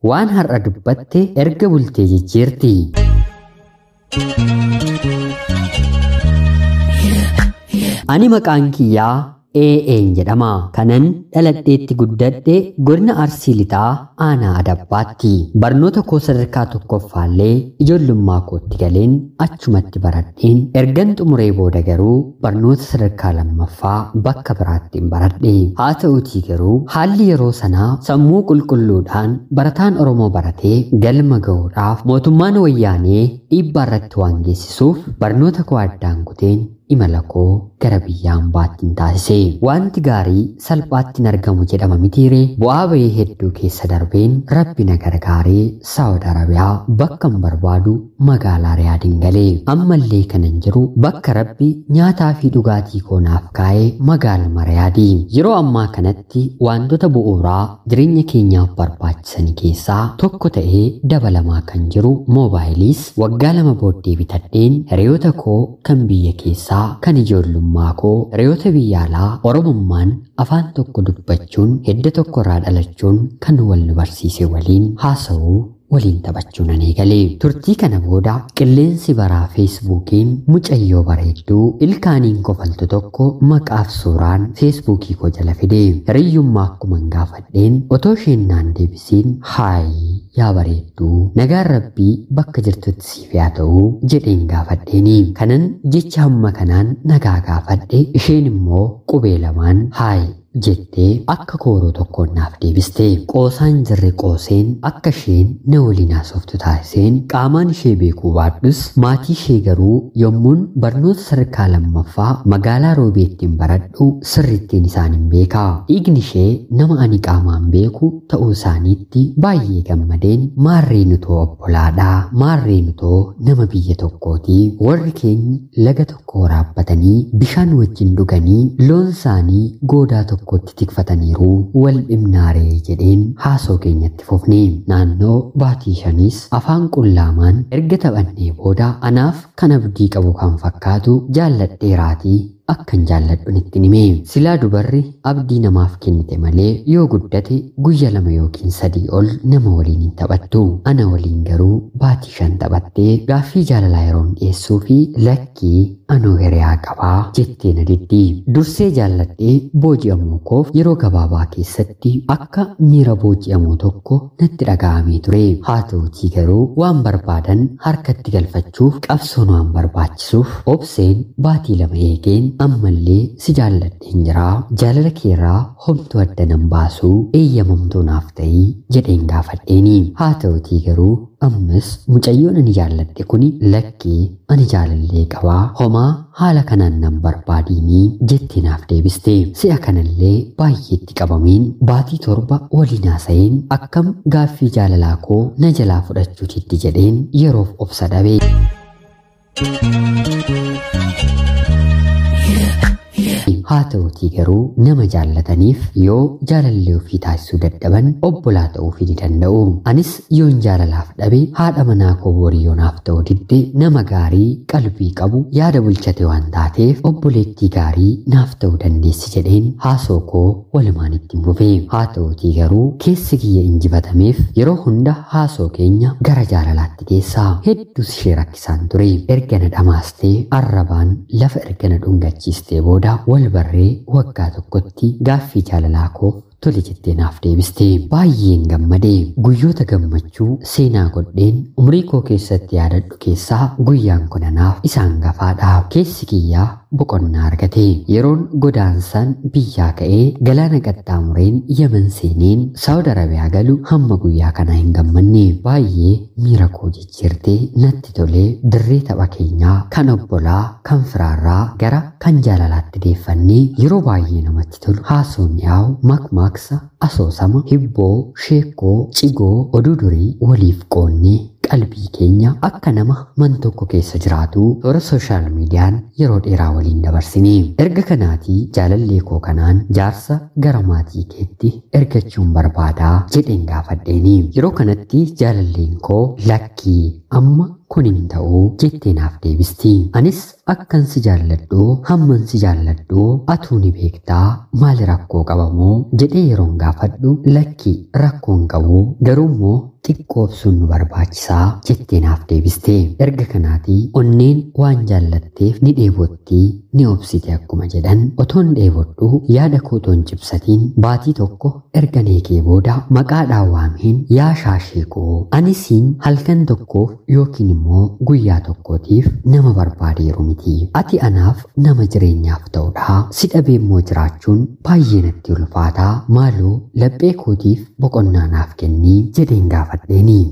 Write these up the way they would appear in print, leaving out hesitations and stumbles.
waan har'a dubbatte erga bultee jijjiirti. Ani maqaan kiyyaa Een jedhama. Kanan dhaladheetti guddadhe godina Arsii Lixaa aanaa Adabbaatti. Barnoota koo sadarkaa tokkoffaallee ijoollummaa kootti galeen achumatti baradheen ergan xumuree booda garuu barnoota sadarkaa lammaffaa bakka biraattiin baradhe. Haa ta'uutii garuu haalli yeroo sanaa sammuu qulqulluudhaan barataan Oromoo baratee galma ga'uudhaaf mootummaan wayyaanee dhiibbaa irratti waan geessisuuf barnoota koo addaan kuteen imala koo gara biyya hambaatti taasise. Wanti gaarii salphaatti hin argamu jedhama mitiire. Bu'aa bahii hedduu keessa darbeen Rabbi na gargaaree Saawud Arabiyaa bakka hin barbaadu magaalaa Riyaadiin galee. Ammallee kanan jiru bakka Rabbi nyaataa fi dhugaatii koo naaf kaa'ee magaaluma Riyaadii. Yeroo ammaa kanatti wantoota bu'uuraa jireenya keenyaaf barbaachisan keessaa tokko ta'ee dabalamaa kan jiru moobaayiliis waggaa 2 booddee bitadheen hiriyoota koo kan biyya keessaa kan ijoollummaa koo hiriyoota biyya alaa Oromummaan afaan tokko dubbachuun hidda tokko irraa dhalachuun kan wal nu barsiise waliin haasa'uu waliin taphachuun ani galee. Turtii kana booda qilleensi baraa feesbuukiin mucayyoo bareedduu ilkaaniin kofaltu tokko maqaaf suuraan feesbuukii koo jala fide. Hiriyyummaa akkuma gaafadheen otoo isheen naan deebisiin haayi yaa bareedduu nagaan Rabbii bakka jirtutti siif haa ta'u jedheen gaafadheeni. Kanan jecha hamma kanaan nagaa gaafadhe isheen immoo qubee lamaan haayi jettee akka kooroo tokkoon naaf deebiste. Qoosaan jirre qooseen akka isheen na waliin haasoftu taasiseen qaamaan ishee beekuu baadhus maatii ishee garuu yommuun barnoota sadarkaa lammaffaa magaalaa Roobeettiin baradhu sirrittiin isaan hin beeka. Dhiigni ishee nama ani qaamaan beeku ta'uu isaaniitti baay'ee gammadeen maarree nutoo obbolaadhaa maarree nutoo nama biyya tokkooti warri keenyi laga tokko waraabbatanii bishaan wajjin dhuganii loon isaanii goodaa tokko kotti tikfataniiru wal dhimnaaree jedheen haasoo keenyatti fufne. Naannoo baatii 5 afaan qullaamaan erga taphannee booda anaaf kan abdii qabu kan fakkaatu jaalladheeraatii akkan jaalladhuun itti hime. Silaa dubarri abdii namaaf kennite malee yoo guddate guyya 2 yookiin 3 ol nama waliin hin taphattu. Ana waliin garuu baatii 5 taphattee gaaffii jaalalaa yeroon dhiyeessuu fi lakkii anoo hiriyaa qabaa jettee na diddi. Dursee jaalladhee booji'amuu koof yeroo gabaabaa keessatti akka miira booji'amuu tokko natti dhaga'amee ture. Haa ta'uutii garuu waan barbaadan harkatti galfachuuf qabsoon waan barbaachisuuf obseen baatii 2 eegeen ammallee si jaalladheen jiraa jaalala keerraa homtuu adda nan baasuu eeyyamamtuu naaf ta'ii jedheen gaafadheeni. Haa ta'uutii garuu ammas mucayyoon ani jaalladhe kuni lakkii ani jaalallee qabaa homaa haala kanaan nan barbaadiinii jettee naaf deebiste. Si'a kanallee baay'eetti qabameen baatii 7 waliin haasa'een akkam gaaffii jaalalaa koo na jalaa fudhachuutitti jedheen yeroof obsa dhabe. Haa ta'uutii garuu nama jaallataniif yoo jaalallee ofii taasisuu dadhaban obbolaa ta'uufii ni danda'u. Anis yoon jaalalaaf dhabe haadha manaa koo borii yoo naaf ta'uu didde nama gaarii qalbii qabu yaada bulchate waan taateef obboleettii gaarii naaf ta'uu dandeessi jedheen haasoo koo walumaan ittiin fufe. Haa ta'uutii garuu keessi kiyya injifatameef yeroo hunda haasoo keenya gara jaalalaatti geessaa. Hedduus ishee rakkisaan ture. Erga na dhamaastee arrabaan lafa erga na dhungachiistee booda wal barree waggaa tokkotti gaaffii jaalalaa koo tole jettee naaf deebiste. Baay'een gammadee guyyoota gammachuu seenaa godheen umrii koo keessatti yaadadhu keessaa guyyaan kun anaaf isaan gafaadha. Keessi kiyyaa boqonnaa argate. Yeroon godaansaan biyyaa ka'ee galaana qaxxaamureen Yemen seeneen Saawud Arabiyaa galu hamma guyyaa kanaa hin gammanne. Baay'ee miira koo jijjiirtee natti tolee dirree tapha keenyaa kan obbolaa kan firaarraa gara kan jaalalaatti deeffannee yeroo baay'ee namatti tolu haasoo mi'aawu makmaaksa asoosama hibboo sheekoo cigoo oduu durii waliif qoonnee qalbii keenya akka nama man tokko keessa jiraatu toora sooshaal miidiyaan yeroo dheeraa waliin dabarsine. Erga kanaatii jaalallee koo kanaan jaarsa gara maatii keetti ergachuun barbaadaa jedheen gaafadheeni. Yeroo kanatti jaalalleen koo lakkii amma kunin ta'uu jettee naaf deebisti. Anis akkan si jaalladhu hamman si jaalladhu atuu ni beektaa maali rakkoo qabamoo jedhee yeroon gaafadhu lakki rakkoon qabu garuummoo xiqqoobsuun nu barbaachisaa jettee naaf deebiste. Erga kanaatii onneen waan jaallatteef ni dheebotti ni obsite akkuma jedhan otoon dheebodhu yaada kootoon cibsatiin baatii tokko erga neekee booda maqaadhaan waameen yaa shaashee koo anisiin halkan tokkoof yookiin immoo guyyaa tokkootiif nama barbaadeeru miti. Ati anaaf nama jireenyaaf ta'udha. Si dhabee immoo jiraachuun baay'ee natti ulfaataa maaloo laphee kootiif boqonnaa naaf kennii jedheen gaafa.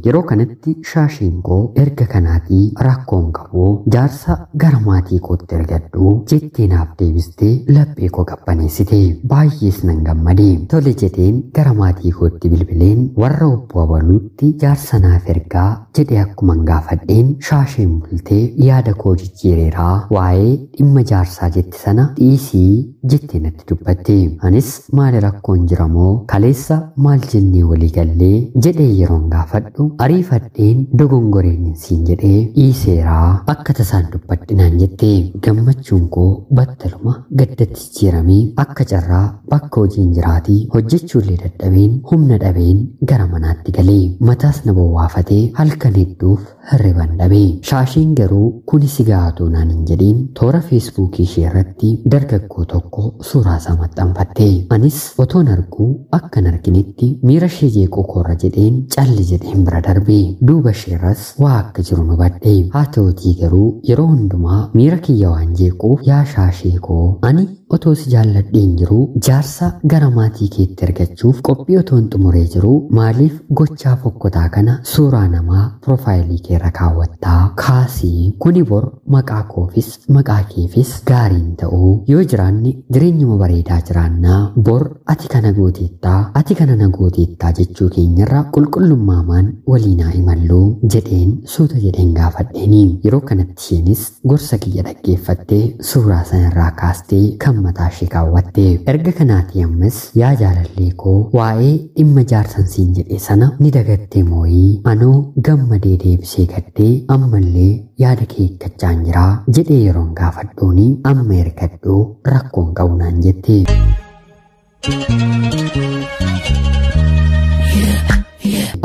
Yeroo kanatti shaasheen koo erga kanaatii rakkoon qabu jaarsa gara maatii kootti ergadhu jettee naaf deebistee laphee koo qabbaneessite. Baay'ees nan gammade. Tole jedheen gara maatii kootti bilbileen warra obbo Abaluutti jaarsa naaf ergaa jedhee akkuman gaafadheen shaasheen bultee yaada koo jijjiireeraa waa'ee dhimma jaarsaa jetti sana dhiisii jettee natti dubbatte. Anis maali rakkoon jiramoo kaleessa maal jennee walii gallee jedhee yeroon gaafadhu ariifadheen dogongoreen siin jedhee dhiiseeraa akka tasaan dubbadhinaan jette. Gammachuun koo battaluma gaddatti jijjiiramee akka carraa bakka hojiin jiraatii hojjechuullee dadhabeen humna dhabeen gara manaatti galee mataas na bowwaafatee halkan hedduuf hirriban dhabee. Shaasheen garuu kuni si gahatoo naan hin jedhiin toora feesbuukii ishee irratti dargaggoo tokko suuraa isaa maxxanfatte. Anis otoon arguu akkan arginetti miira ishee jeequu koorra jedheen calli jedheen bira darbee duuba isheerras waa akka jiru nu badhe. Haa ta'utii garuu yeroo hundumaa miira kiyya waan jeequuf yaa shaashee koo ani otoo si jaalladheen jiru jaarsa gara maatii keetti ergachuuf qophii otoon xumuree jiru maaliif gochaa fokkotaa kana suuraa namaa piroofaayilii keerra kaawwattaa kaasii kuni bor maqaa koofis maqaa keefis gaariin ta'uu yoo jiraanne jireenyuma bareedaa jiraannaa bor ati kana gooteettaa ati kana na gooteettaa jechuu keenyarra qulqullummaan waliinaa imalluu jedheen suuta jedheen gaafadheeni. Yeroo kanatti isheenis gorsa kiyya dhaggeeffattee suuraa sanarraa kaastee kan mataa ishee kaawwatte. Erga kanaatii ammas yaa jaalallee koo waa'ee dhimma jaarsan siin jedhe sana ni dagattee mooyii anoo gammadee deebisee gaddee ammallee yaada kee eeggachaan jiraa jedhee yeroon gaafadhuuni amma ergadhuu rakkoon qabu naan jette.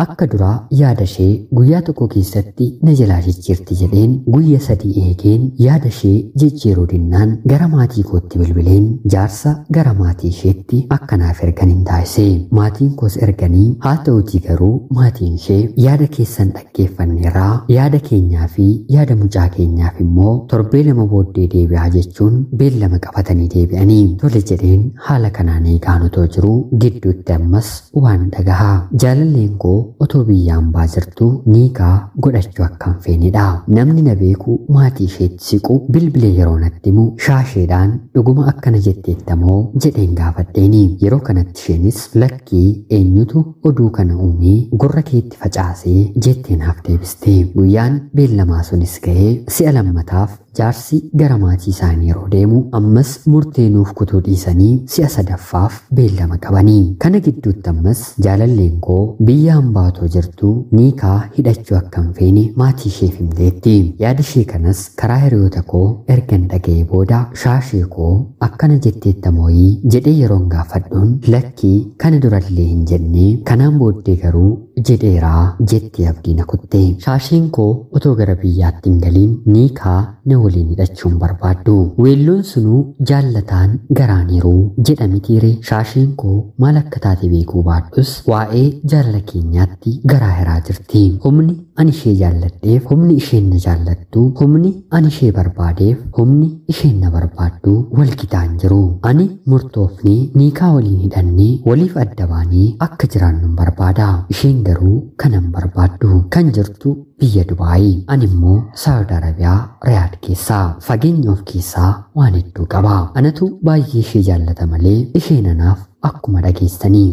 Akka duraa yaada ishee guyyaa tokko keessatti na jalaa jijjiirti jedheen guyya 3 eegeen yaada ishee jijjiiruu dinnaan gara maatii kootti bilbileen jaarsa gara maatii isheetti akkanaaf erganiin taasise. Maatiin koos erganii haa ta'utii garuu maatiin ishee yaada keessan dhaggeeffanneerraa yaada keenyaa fi yaada mucaa keenyaaf immoo torbee 2 booddee deebi'aa jechuun beellama qabatanii deebi'anii. Tole jedheen haala kanaan eegaan otoo jiru gidduutti ammas waan dhagahaa. Jaalalleen koo otoo biyyaan baasirtuu niikaa godhachuu akkan feenidha. Namni na beeku maatii isheetti siqu bilbilee yeroo natti himu shaasheedhaan dhuguma akkana jetteettamoo jedheen gaafadheeni. Yeroo kanatti isheenis lakkii eenyutu oduu kana uumee gurra keetti facaasee jettee naaf deebiste. Guyyaan beellamaa sunis ga'ee si'a lammataaf jaarsi gara maatii isaanii yeroo deemu ammas murteenuuf kutuu dhiisanii si'a sadaffaaf beellama qabanii. Kana gidduutti ammas jaalalleen koo biyya hambaatoo jirtu niikaa hidhachuu akkan feene maatii isheef himteetti. Yaada ishee kanas karaa hiriyoota koo ergan dhaga'ee booda shaashee koo akkana jetteettamooyii jedhee yeroon gaafadhuun lakkii kana durallee hin jenne kanaan booddee garuu jedheeraa jettee abdii na kutte. Shaasheen koo otoo gara biyyaatti hin galiin niikaa na waliin hidhachuun barbaaddu. Weelluun sunuu jaallataan garaaniiruu jedhamitiire. Shaasheen koo maal akka taate beekuu baadhus waa'ee jaalala keenyaatti garaa hiraa jirti. Humni ani ishee jaalladheef humni isheen na jaallattu humni ani ishee barbaadeef humni isheen na barbaaddu wal qixaan jiru. Ani murtoofnee niikaa waliin hidhannee waliif adda baanee akka jiraannu barbaada. Isheen garuu kanan barbaaddu kan jirtu biyya Dubaayii. Ani immoo Saawud Arabiyaa Riyaad keessaa. Fageenya of keessaa waan hedduu qaba. Anatu baay'ee ishee jaallata malee isheen anaaf akkuma dhageessanii.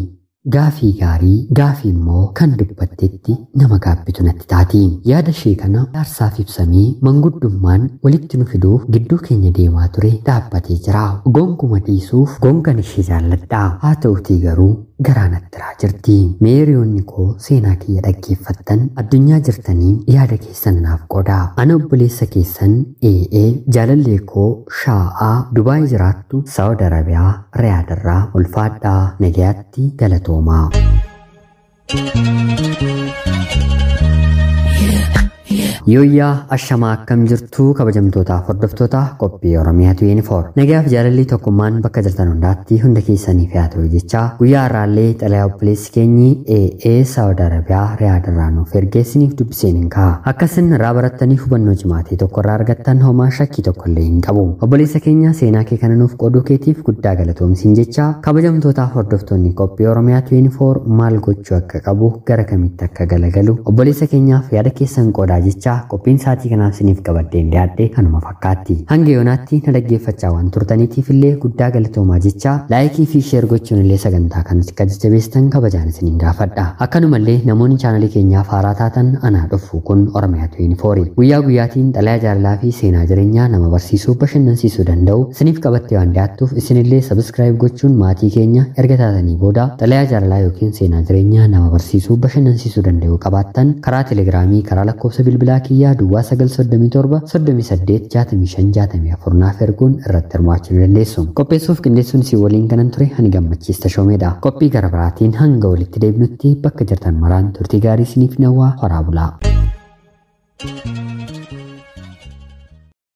Gaafii gaarii gaafii immoo kan dubbattetti nama gaabbitu natti taati. Yaada ishee kana jaarsaaf ibsamee manguddummaan walitti nu fiduuf gidduu keenya deemaa ture dhaabbatee jira. Gonguma dhiisuuf gongan ishee jaalladha. Haa ta'utii garuu garaanatti jirti. Meeriyoonni koo seenaa kiyya dhaggeeffattan addunyaa jirtaniin yaada keessan naaf qodaa. Ana obboleessa keessan ee jaalallee koo shaa'aa Dubaay jiraattu Saawud Arabiyaa Riyaadarraa ulfaadhaa nagayaatti galatoomaa. Yooyyaa ashamaa akkam jirtu kabajamtoota hordoftoota qophii Oromiyaa 24 nagaaf jaalalli tokkummaan bakka jirtan hundaatti hunda keessaniif haa ta'u jecha guyyaa har'aallee xalayaa obboleessi keenyi ee Saawud Arabiyaa Riyaadarraa nuuf ergeessiniif dubbiseen hin ka'a. Akkasin irraa barattanii hubannoo cimaatii tokko irraa argattan homaa shakkii tokko illee hin qabu. Obboleessa keenya seenaa kee kana nuuf qooduu keetiif guddaa galatoomsiin jecha kabajamtoota hordoftoonni qophii Oromiyaa 24 maal gochuu akka qabu gara kamitti akka galagalu obboleessa keenyaaf yaada keessan qoodaa jecha qophiin saatii kanaaf isiniif qabaddeen dhiyaadhe kanuma fakkaatti. Hanga yoonaatti na dhaggeeffachaa waan turtaniitiif illee guddaa galatoomaa jecha laayikii fi sheer gochuun illee sagantaa kanatti akka jajjabeessan kabajaan isiniin gaafadha. Akkanumallee namoonni chaanalii keenyaaf haaraa taatan anaa dhufu kun Oromiyaa 24 guyyaa guyyaatiin xalayaa jaalalaa fi seenaa jireenyaa nama barsiisuu bashannansiisuu danda'u isiniif qabattee waan dhiyaattuuf isinillee sabiskiraayib gochuun maatii keenya erga taatanii booda xalayaa jaalalaa yookiin seenaa jireenyaa nama barsiisuu bashannansiisuu danda'u qabaattan karaa telegiraamii karaa lakkoofsa bilbilaa kiyyaa duwwaa 937 38 65 64 naaf erguun irratti hirmaachuu dandeessu. Qopheessuuf qindeessuun si waliin kanan ture ani gammachiista shoomeedha. Qophii gara biraatiin hanga walitti deebinutti bakka jirtan maraan turtii gaarii isiniif nawwaa horaa bulaa.